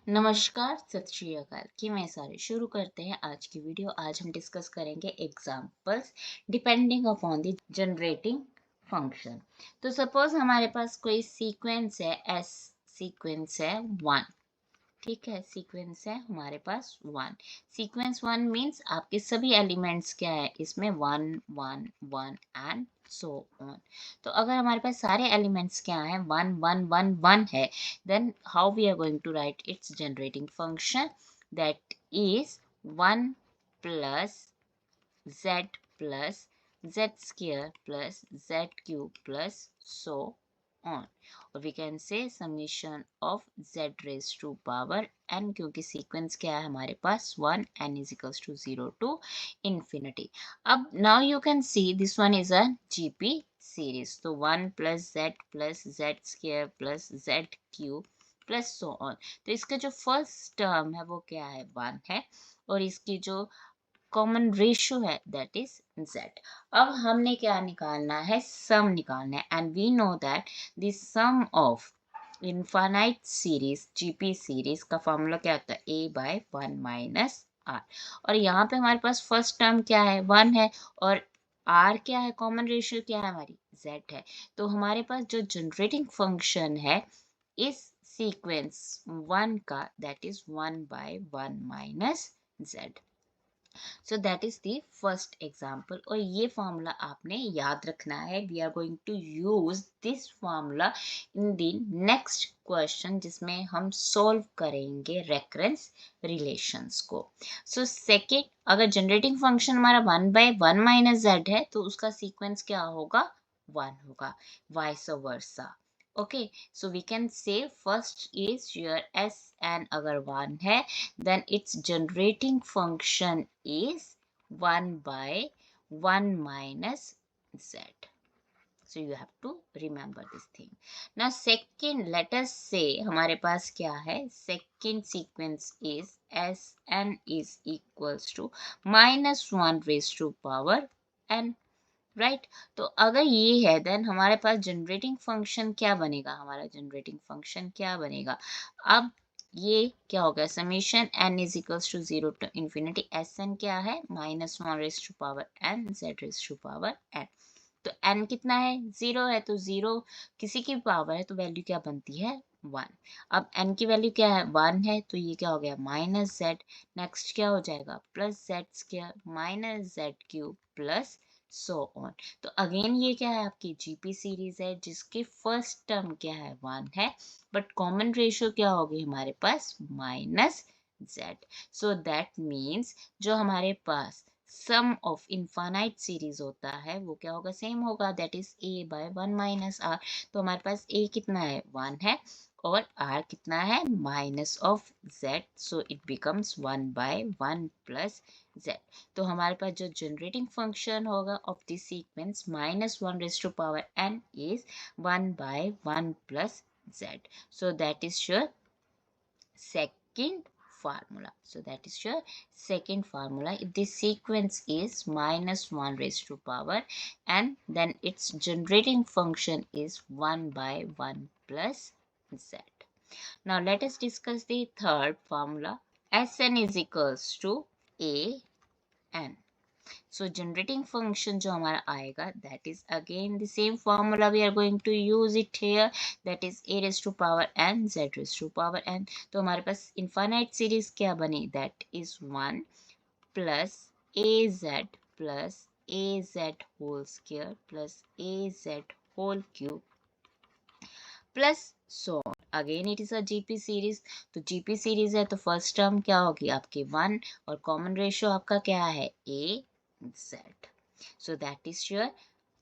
नमस्कार, सत श्री अकाल। कि मैं सारे शुरू करते हैं आज की वीडियो। आज हम डिस्कस करेंगे examples depending upon the generating function. तो सपोज हमारे पास कोई सीक्वेंस है, एस सीक्वेंस है 1। ठीक है, सीक्वेंस है हमारे पास 1। सीक्वेंस 1 मीन्स आपके सभी एलिमेंट्स क्या है इसमें, 1 1 1 एंड सो ऑन। तो अगर हमारे पास सारे एलिमेंट्स क्या है, 1 1 1 1 है, then how we are going to write its generating function, that is 1 plus z plus z square plus z cube plus so on, or we can say summation of z raised to power n, क्योंकि sequence क्या है हमारे पास 1, n is equals to 0 to infinity. अब now you can see this one is a GP series, तो 1 plus z square plus z cube plus so on. तो इसका जो first term है वो क्या है, 1 है, और इसकी जो कॉमन रेशियो है दैट इज z। अब हमने क्या निकालना है, सम निकालना है, and we know that the sum of infinite series GP series का फॉर्मूला क्या होता है, a बाय 1 माइनस r। और यहाँ पे हमारे पास फर्स्ट टर्म क्या है, 1 है, और r क्या है, कॉमन रेशियो क्या है हमारी, z है। तो हमारे पास जो जनरेटिंग फंक्शन है इस सीक्वेंस 1 का, that is 1 by 1 minus z। So that is the first example, और ये फॉर्मूला आपने याद रखना है। We are going to use this formula in the next question, जिसमें हम सॉल्व करेंगे रेकरेंस रिलेशंस को। सो सेकेंड, अगर जनरेटिंग फंक्शन हमारा 1 बाय 1 माइनस जेड है तो उसका सीक्वेंस क्या होगा, 1 होगा, vice versa. Okay, so we can say first is your S N अगर 1 है, then its generating function is 1 by 1 minus z. So you have to remember this thing. Now second, let us say हमारे पास क्या है, second sequence is Sn is equals to minus 1 raised to power n, right. तो अगर ये है then हमारे पास generating function क्या बनेगा, हमारा जनरेटिंग फंक्शन क्या बनेगा। अब ये क्या हो गया, summation n is equals to 0 to infinity, S N क्या है, minus 1 raise to power n z raise to power n। तो n कितना है, 0 है, तो 0 किसी की पावर है तो वैल्यू क्या बनती है, 1। अब n की वैल्यू क्या है, 1 है, तो ये क्या हो गया, माइनस z। नेक्स्ट क्या हो जाएगा, plus z square minus z cube plus so on. तो अगेन ये क्या है, आपकी जीपी सीरीज है जिसके फर्स्ट टर्म क्या है, 1 है, बट कॉमन रेशियो क्या होगी हमारे पास, minus z। So that means जो हमारे पास सम ऑफ इनफाइनाइट सीरीज होता है वो क्या होगा, सेम होगा, that is a by 1 minus r। तो हमारे पास a कितना है, 1 है, और r कितना है, minus of z, so it becomes 1 by 1 plus z। तो हमारे पास जो जनरेटिंग फंक्शन होगा of this sequence minus 1 raise to power n is 1 by 1 plus z। So that is your second formula. So that is your second formula. If the sequence is minus 1 raised to power and then its generating function is 1 by 1 plus z. Now let us discuss the third formula. Sn is equals to a n. So generating function जो हमारा आएगा, that is again the same formula we are going to use it here, that is a raised to power n z raised to power n। तो हमारे पास infinite series क्या बनी, that is 1 plus az plus az whole square plus az whole cube plus so again it is a GP series. तो GP series है तो first term क्या होगी आपकी 1, और कॉमन रेशियो आपका क्या है, ए z। So that is your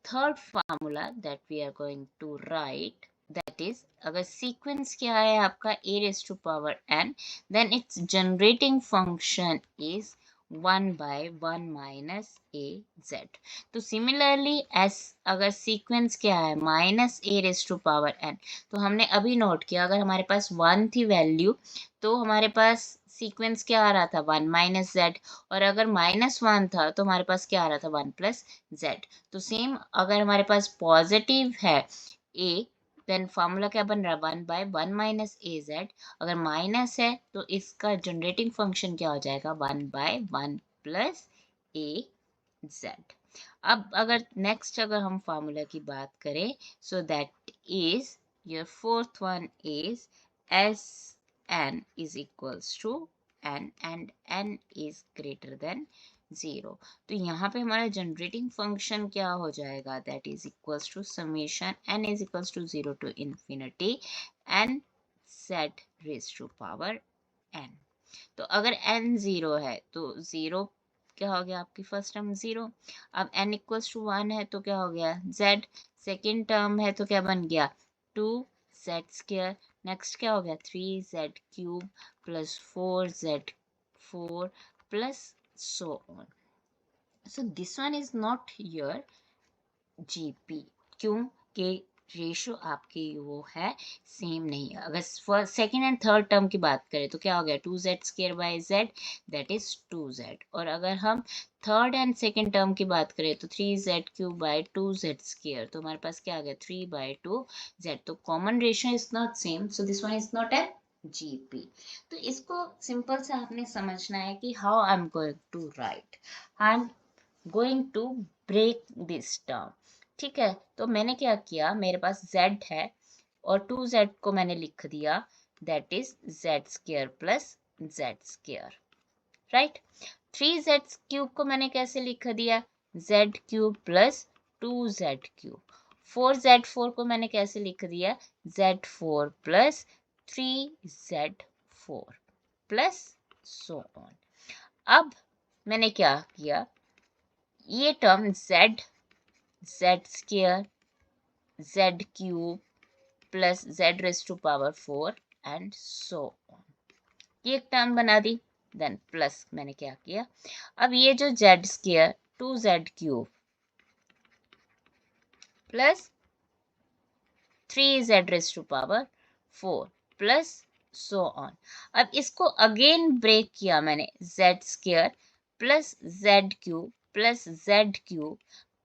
third formula that we are going to write, that is अगर सीक्वेंस क्या है आपका a raised to power n, then its generating function is 1 by 1 minus a z। तो similarly S अगर sequence क्या है minus a raised to power n, तो हमने अभी नोट किया अगर हमारे पास 1 थी वैल्यू तो हमारे पास सीक्वेंस क्या आ रहा था, 1 माइनस जेड, और अगर माइनस 1 था तो हमारे पास क्या आ रहा था, 1 प्लस जेड। तो सेम अगर हमारे पास पॉजिटिव है ए देन फार्मूला क्या बन रहा है 1/1 माइनस ए जेड। अगर माइनस है तो इसका जनरेटिंग फंक्शन क्या हो जाएगा 1/1 प्लस ए जेड। अब अगर नेक्स्ट अगर हम फार्मूला की बात करें so that is your fourth one is S N is equals to N and N is greater than 0। तो यहाँ पे हमारा जनरेटिंग फंक्शन क्या हो जाएगा that is equals to summation N is equals to 0 to infinity N सेट raise to power N. तो अगर n 0 है तो 0 क्या हो गया आपकी फर्स्ट टर्म 0। अब n इक्वल्स टू 1 है तो क्या हो गया z। सेकेंड टर्म है तो क्या बन गया 2z स्क्वायर। नेक्स्ट क्या हो गया 3z cube plus 4z4 plus so on। So this one is not your GP क्योंकि रेशो आपकी वो है सेम नहीं है। अगर first second and third term की बात करें तो क्या हो गया 2z square by Z that is 2z। और अगर हम थर्ड एंड सेकेंड टर्म की बात करें तो 3z cube by 2z square तो हमारे पास क्या आ गया 3/2z। तो common ratio is not same so this one is not a GP। तो इसको सिंपल से आपने समझना है कि how I am going to write, I am going to break this term. ठीक है, तो मैंने क्या किया मेरे पास z है और 2z को मैंने लिख दिया that is z square plus z square right. 3z cube को मैंने कैसे लिख दिया z cube plus 2z cube. 4z4 को मैंने कैसे लिख दिया z4 plus 3z4 plus so on. अब मैंने क्या किया ये term z square z cube plus z raise to power 4 and so on ये एक टर्म बना दी। देन प्लस मैंने क्या किया अब ये जो z square 2z cube plus 3z raise to power 4 plus so on. अब इसको अगेन ब्रेक किया मैंने z square plus z cube plus z cube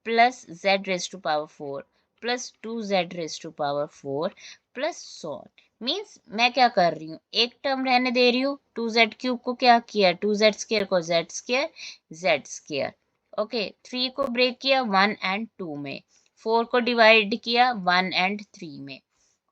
plus z raise to power 4 plus 2z raise to power 4 plus so on. Means मैं क्या कर रही हूँ एक टर्म रहने दे रही हूँ 2z क्यूब को क्या किया 2z स्क्वायर को z square z square okay. 3 को ब्रेक किया 1 एंड 2 में, 4 को डिवाइड किया 1 एंड 3 में।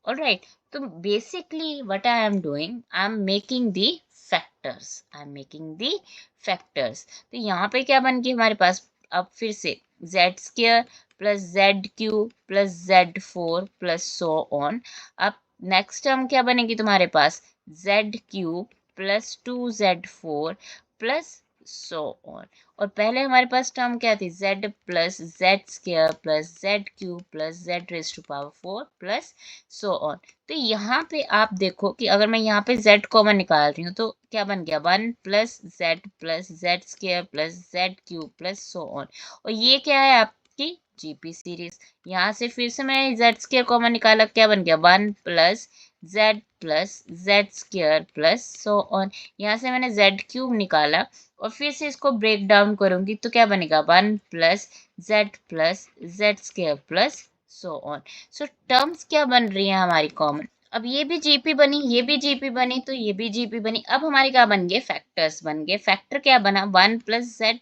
ऑलराइट, तो basically what I am doing I am making the factors, I am making the factors. तो यहाँ पे क्या बन गया हमारे पास अब फिर से z square plus z cube plus z4 plus so on. अब नेक्स्ट टर्म क्या बनेगी तुम्हारे पास z cube plus 2z4 plus so on. और पहले हमारे पास टर्म क्या थी z plus z square plus z cube plus z raise to power 4 plus so on. तो यहाँ पे आप देखो कि अगर मैं यहाँ पे z कॉमन निकाल रही हूँ तो क्या बन गया 1 plus z square plus z cube plus so on. और ये क्या है आपकी जीपी सीरीज। यहाँ से फिर से मैं z स्क्वायर कॉमन निकाला क्या बन गया 1 plus z square plus so on. यहाँ से मैंने z क्यूब निकाला और फिर से इसको ब्रेक डाउन करूंगी तो क्या बनेगा 1 plus z square plus so on. So terms क्या बन रही है हमारी कॉमन। अब ये भी जीपी बनी ये भी जीपी बनी तो ये भी जीपी बनी। अब हमारे क्या बन गए फैक्टर्स बन गए। फैक्टर क्या बना 1 plus z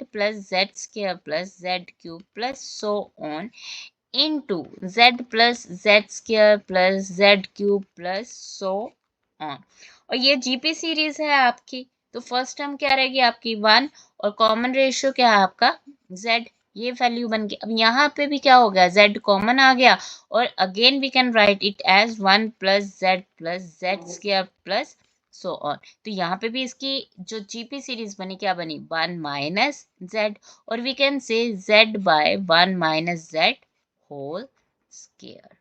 square plus z cube plus so on into z plus z square plus z cube plus so on. और ये जीपी सीरीज है आपकी। तो फर्स्ट टर्म क्या रहेगी आपकी 1 और कॉमन रेशियो क्या है आपका z। ये वैल्यू बन गई। अब यहाँ पे भी क्या हो गया z कॉमन आ गया और again we can write it as 1 plus z square plus so on. तो यहाँ पे भी इसकी जो जीपी सीरीज बनी क्या बनी 1 माइनस z और we can say z by 1 minus z whole square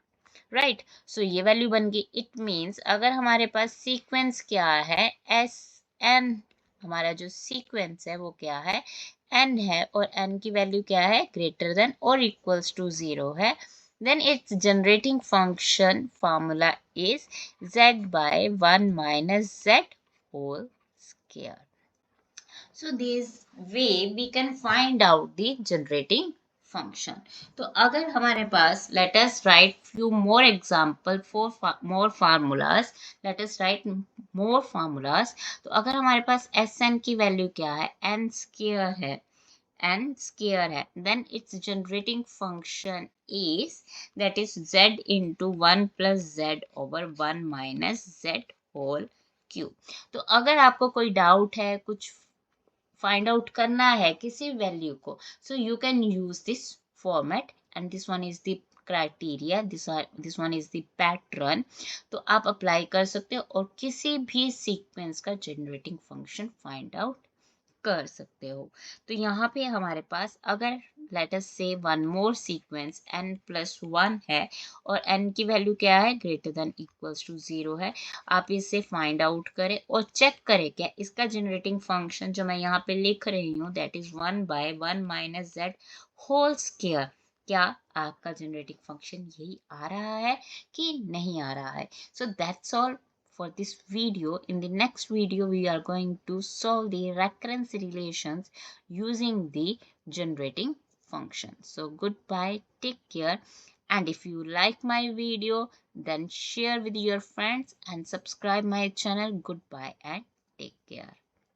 right. So ये वैल्यू बन गई। इट मीन्स अगर हमारे पास सीक्वेंस क्या है एस एन, हमारा जो सीक्वेंस है वो क्या है n है और n की वैल्यू क्या है ग्रेटर देन और इक्वल्स टू 0 है, then its generating function formula is z by 1 minus z whole square. So this way we can find out the generating function. तो अगर हमारे पास let us write few more example for more formulas, let us write more formulas. तो अगर हमारे पास Sn की value क्या है, n square है, n square है, then its generating function is that is z into 1 plus z over 1 minus z whole cube. तो अगर आपको कोई डाउट है, कुछ फाइंड आउट करना है किसी वैल्यू को, so you can use this format and this one is the criteria, this one is the pattern. तो आप अप्लाई कर सकते हो और किसी भी सीक्वेंस का जनरेटिंग फंक्शन फाइंड आउट कर सकते हो. तो यहाँ पे हमारे पास अगर लेट अस से one more sequence n plus 1 है और n की वैल्यू क्या है, ग्रेटर देन इक्वल्स टू 0 है, आप इसे फाइंड आउट करें और चेक करें क्या इसका जनरेटिंग फंक्शन जो मैं यहाँ पे लिख रही हूँ that is 1/1 minus z whole square, क्या आपका जनरेटिंग फंक्शन यही आ रहा है कि नहीं आ रहा है. So that's all for this video. In the next video, we are going to solve the recurrence relations using the generating function. So goodbye, take care. And if you like my video, then share with your friends and subscribe my channel. Goodbye and take care.